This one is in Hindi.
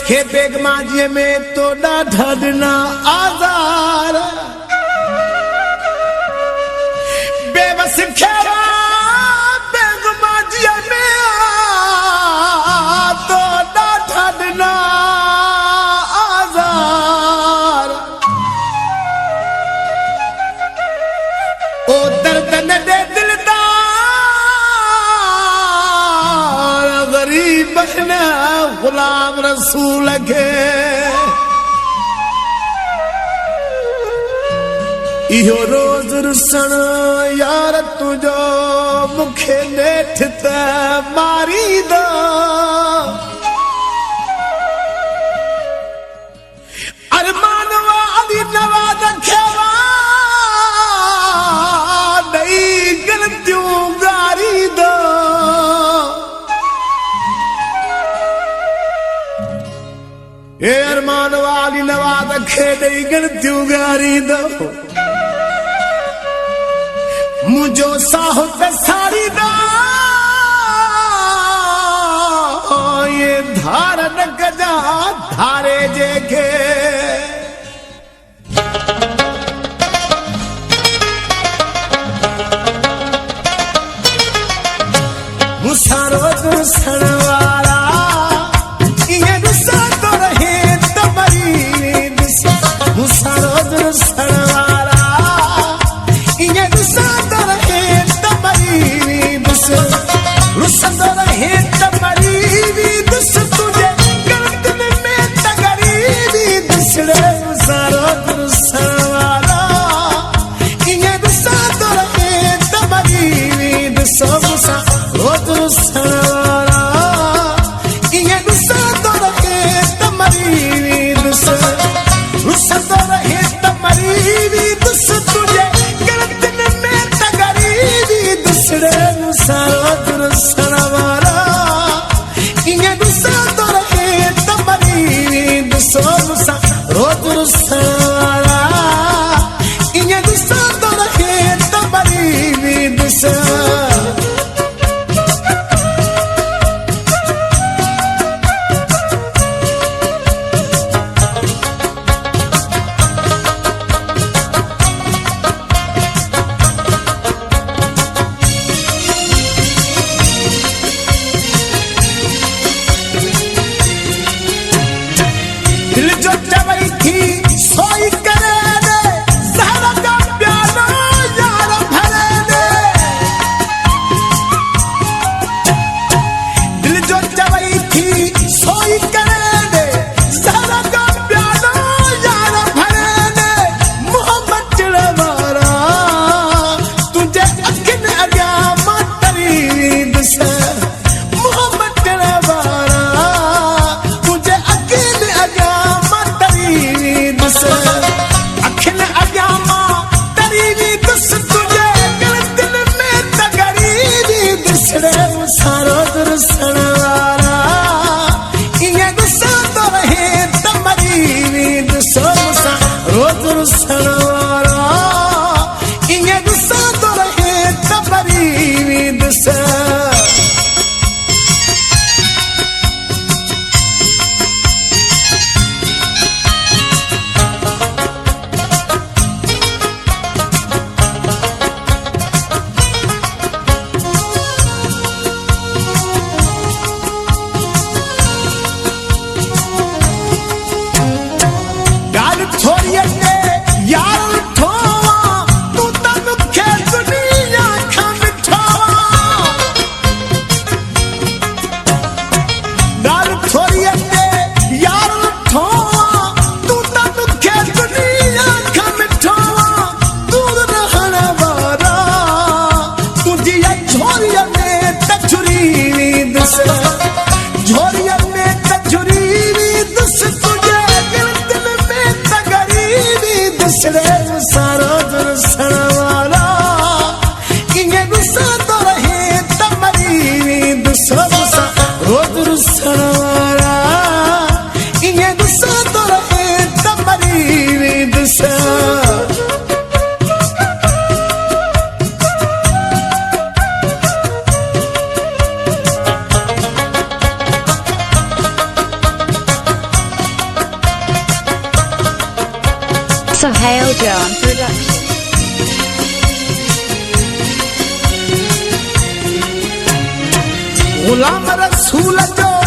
खे बेगमाजीअ में तो ॾाढा ॾिना आज़ार बेबस खेरा बेगमाजीअ में तो ॾाढा ॾिना आज़ार ओ दर्द न दे दिलदार गरीब न गुलाम रसूल के इहो रोज रुसण यार तुझो मुखे नेठ त मारींदो अरमान वाली नवाज़ खेवा ॾेई ग़लतियूं ॻारींदो ए अरमान वाली नवाज़ खे ॾेई ग़लतियूं ॻारींदो मुझो साहो त साड़ींदो ये धार न कजा धारे जेके मूंसां रोज़ रुसण वारा ईअं रुसंदो रहे त मरी वेंदुस मूंसां रोज़ रुसण वारा ईअं रुसंदो रहे त मरी वेंदुस रुसंदो रहे त मरी वेंदुस तुझे गलतियुनि में त ॻरी वेंदुस मूंसां रोज़ रुसण वारा ईअं रुसंदो रहे त मरी वेंदुस मूंसां रोज़ रुसण वारा ईअं रुसंदो रहे त मरी वेंदुस रुसंदो रहे त मरी वेंदुस तुझे गलतियुनि में त ॻरी वेंदुस मूंसां रोज़ रुसण वारा ईअं रुसंदो रहे त मरी वेंदुस मूंसां रोज़ रुसण वारा ईअं रुसंदो रहे त मरी वेंदुस दिल जो चवई थी सोई Sohail John Production. Ghulam Rasool जो